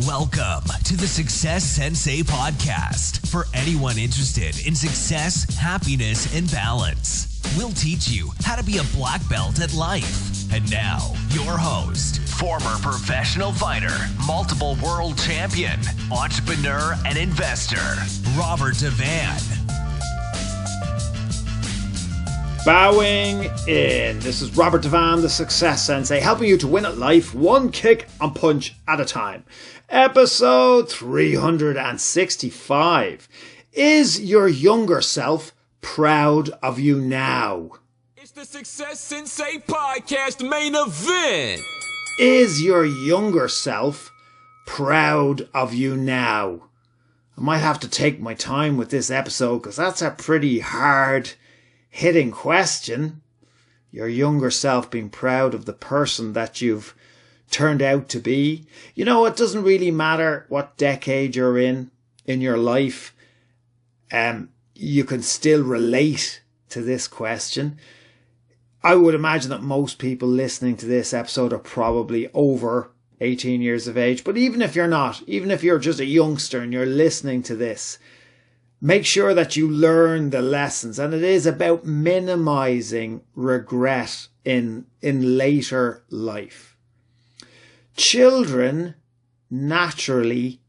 Welcome to the Success Sensei podcast for anyone interested in success, happiness, and balance. We'll teach you how to be a black belt at life. And now, your host, former professional fighter, multiple world champion, entrepreneur, and investor, Robert Devane. Bowing in. This is Robert Devane, the Success Sensei, helping you to win at life one kick and punch at a time. Episode 365. Is your younger self proud of you now? It's the Success Sensei podcast main event. Is your younger self proud of you now? I might have to take my time with this episode because that's a pretty hard hitting question. Your younger self being proud of the person that you've turned out to be. You know, it doesn't really matter what decade you're in your life. You can still relate to this question. I would imagine that most people listening to this episode are probably over 18 years of age. But even if you're not, even if you're just a youngster and you're listening to this, make sure that you learn the lessons. And it is about minimizing regret in later life. Children naturally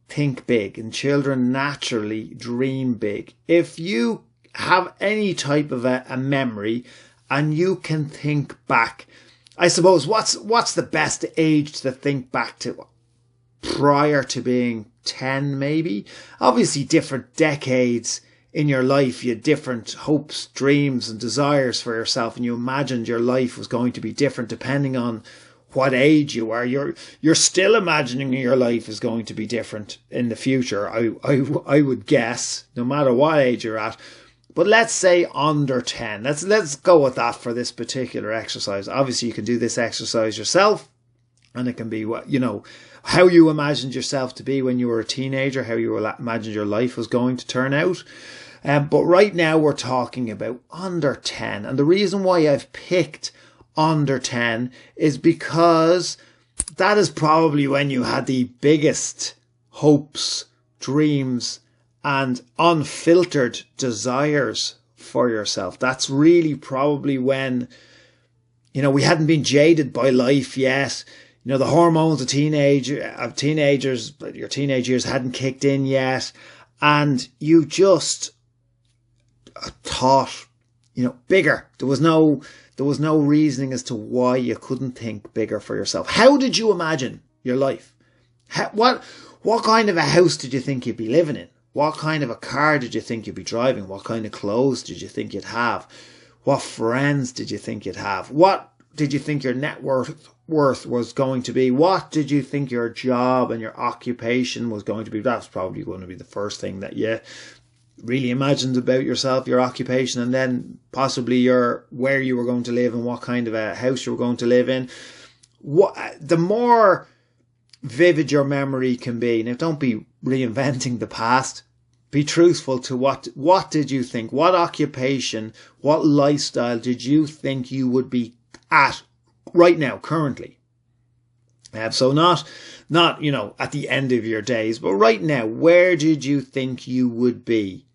think big and children naturally dream big. If you have any type of a memory and you can think back, I suppose, what's the best age to think back to? Prior to being 10, maybe? Obviously, different decades in your life, you had different hopes, dreams and desires for yourself, and you imagined your life was going to be different depending on what age you are. You're still imagining your life is going to be different in the future, I would guess, no matter what age you're at. But let's say under 10. Let's go with that for this particular exercise. Obviously, you can do this exercise yourself, and it can be what, you know, how you imagined yourself to be when you were a teenager, how you imagined your life was going to turn out. But right now we're talking about under 10. And the reason why I've picked under 10 is because that is probably when you had the biggest hopes, dreams, and unfiltered desires for yourself. That's really probably when, you know, we hadn't been jaded by life yet. You know, the hormones of teenagers, your teenage years hadn't kicked in yet. And you just thought, you know, bigger. There was no reasoning as to why you couldn't think bigger for yourself. How did you imagine your life? What kind of a house did you think you'd be living in? What kind of a car did you think you'd be driving? What kind of clothes did you think you'd have? What friends did you think you'd have? What did you think your net worth was going to be? What did you think your job and your occupation was going to be? That's probably going to be the first thing that you really imagined about yourself, your occupation, and then possibly where you were going to live and what kind of a house you were going to live in. The more vivid your memory can be, now don't be reinventing the past, be truthful to what did you think, what occupation, what lifestyle did you think you would be at right now, currently. So not, you know, at the end of your days, but right now, where did you think you would be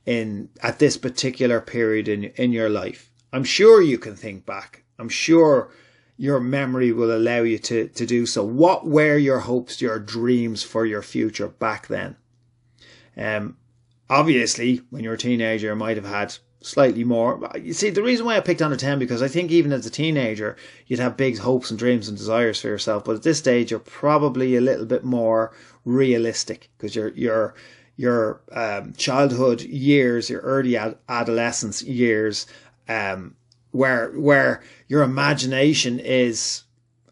at this particular period in your life? I'm sure you can think back. I'm sure your memory will allow you to do so. What were your hopes, your dreams for your future back then? Obviously, when you're a teenager, you might have had slightly more. You see, the reason why I picked under 10, because I think even as a teenager, you'd have big hopes and dreams and desires for yourself. But at this stage, you're probably a little bit more realistic because your childhood years, your early adolescence years, where your imagination is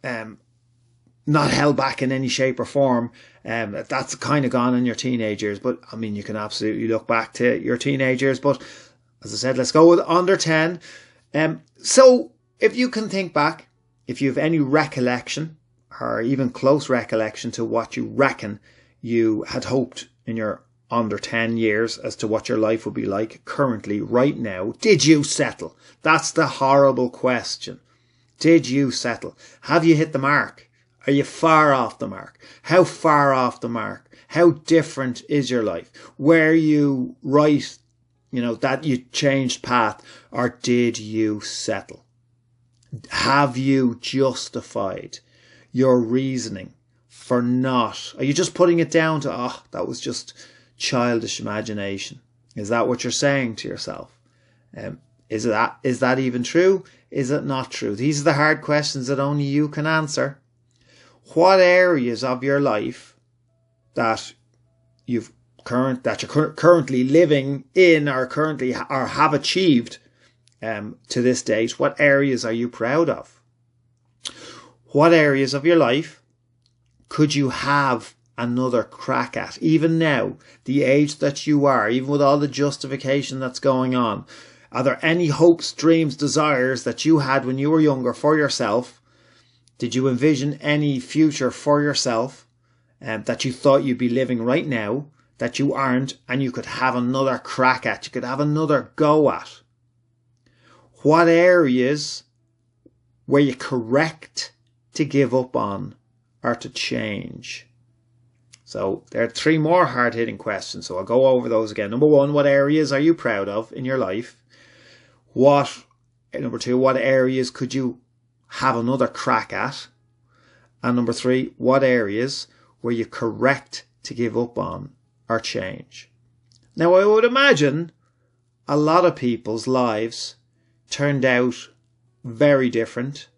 not held back in any shape or form. That's kind of gone in your teenage years. But I mean, you can absolutely look back to your teenage years. But as I said, let's go with under 10. So if you can think back, if you have any recollection or even close recollection to what you reckon you had hoped in your under 10 years as to what your life would be like currently, right now, did you settle? That's the horrible question. Did you settle? Have you hit the mark? Are you far off the mark? How far off the mark? How different is your life? Were you right, that you changed path, or did you settle? Have you justified your reasoning for not? Are you just putting it down to, that was just childish imagination? Is that what you're saying to yourself? Is that even true? Is it not true? These are the hard questions that only you can answer. What areas of your life that you're currently living in, or have achieved to this date, what areas are you proud of? What areas of your life could you have another crack at, even now, the age that you are, even with all the justification that's going on? Are there any hopes, dreams, desires that you had when you were younger for yourself? Did you envision any future for yourself that you thought you'd be living right now, that you aren't, and you could have another crack at, you could have another go at? What areas were you correct to give up on or to change? So there are 3 more hard-hitting questions, so I'll go over those again. Number 1, what areas are you proud of in your life? Number 2, what areas could you have another crack at? And number 3, what areas were you correct to give up on or change? Now, I would imagine a lot of people's lives turned out very different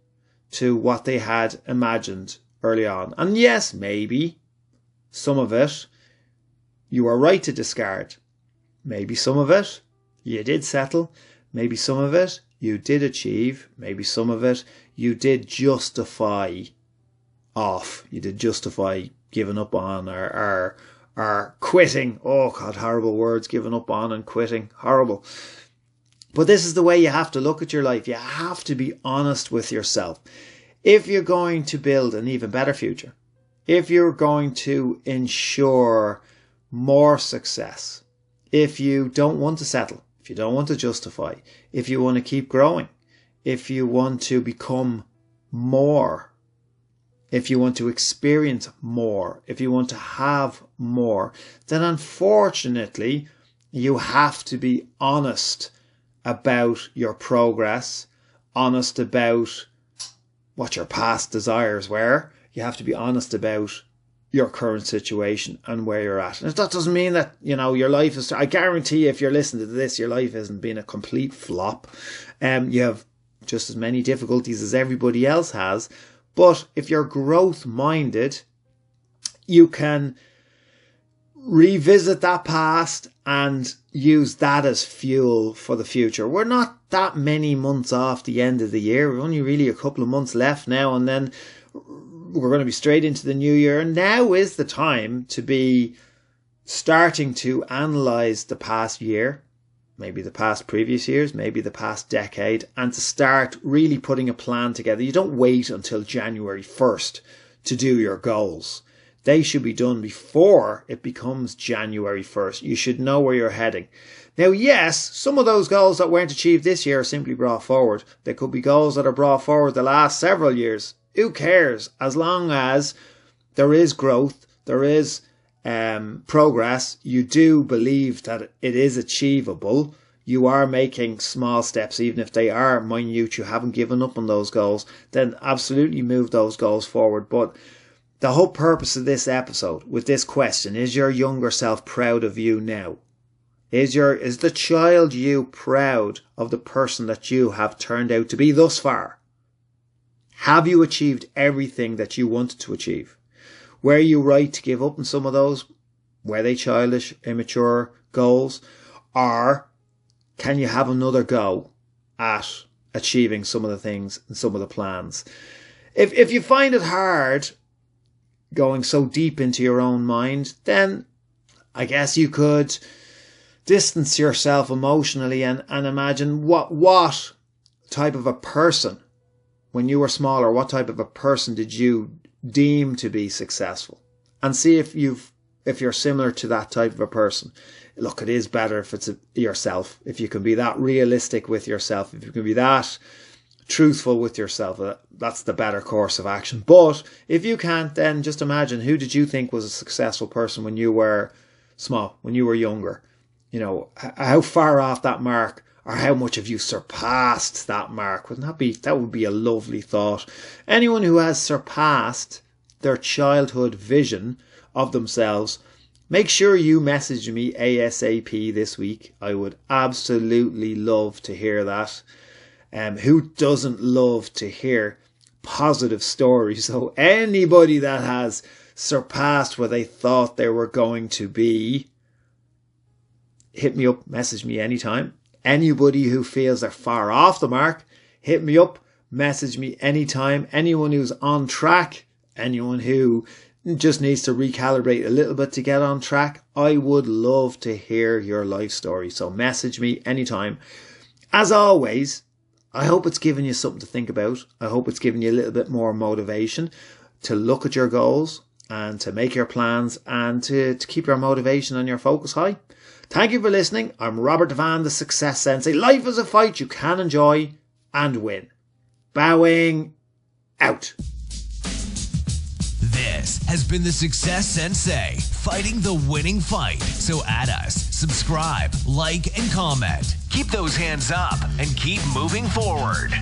to what they had imagined early on. And yes, maybe some of it you were right to discard. Maybe some of it you did settle. Maybe some of it you did achieve. Maybe some of it you did justify off. You did justify giving up on or quitting. Oh God, horrible words, giving up on and quitting. Horrible. But this is the way you have to look at your life. You have to be honest with yourself. If you're going to build an even better future, if you're going to ensure more success, if you don't want to settle, if you don't want to justify, if you want to keep growing, if you want to become more, if you want to experience more, if you want to have more, then unfortunately you have to be honest about your progress, honest about what your past desires were. You have to be honest about your current situation and where you're at. And that doesn't mean that, your life is, I guarantee you, if you're listening to this, your life hasn't been a complete flop. You have just as many difficulties as everybody else has. But if you're growth minded, you can revisit that past and use that as fuel for the future. We're not that many months off the end of the year. We're only really a couple of months left now, and then we're going to be straight into the new year. And now is the time to be starting to analyze the past year, maybe the past previous years, maybe the past decade, and to start really putting a plan together. You don't wait until January 1st to do your goals. They should be done before it becomes January 1st. You should know where you're heading. Now, yes, some of those goals that weren't achieved this year are simply brought forward. There could be goals that are brought forward the last several years. Who cares? As long as there is growth, there is progress, you do believe that it is achievable, you are making small steps, even if they are minute, you haven't given up on those goals, then absolutely move those goals forward. But the whole purpose of this episode with this question, is your younger self proud of you now? Is the child you proud of the person that you have turned out to be thus far? Have you achieved everything that you wanted to achieve? Were you right to give up on some of those? Were they childish, immature goals? Or can you have another go at achieving some of the things and some of the plans? If you find it hard going so deep into your own mind, then I guess you could distance yourself emotionally and imagine what type of a person, when you were smaller, what type of a person did you deem to be successful? And see if you're similar to that type of a person. Look, it is better if it's yourself, if you can be that realistic with yourself, if you can be that truthful with yourself. That's the better course of action. But if you can't, then just imagine, who did you think was a successful person when you were small, when you were younger? You know, how far off that mark, or how much have you surpassed that mark? That would be a lovely thought. Anyone who has surpassed their childhood vision of themselves, make sure you message me ASAP this week. I would absolutely love to hear that. Who doesn't love to hear positive stories? So anybody that has surpassed where they thought they were going to be, hit me up, message me anytime. Anybody who feels they're far off the mark, hit me up, message me anytime. Anyone who's on track, anyone who just needs to recalibrate a little bit to get on track, I would love to hear your life story. So message me anytime. As always, I hope it's given you something to think about. I hope it's given you a little bit more motivation to look at your goals and to make your plans and to keep your motivation and your focus high. Thank you for listening. I'm Robert Devane, the Success Sensei. Life is a fight you can enjoy and win. Bowing out. This has been the Success Sensei, fighting the winning fight. So add us, subscribe, like, and comment. Keep those hands up and keep moving forward.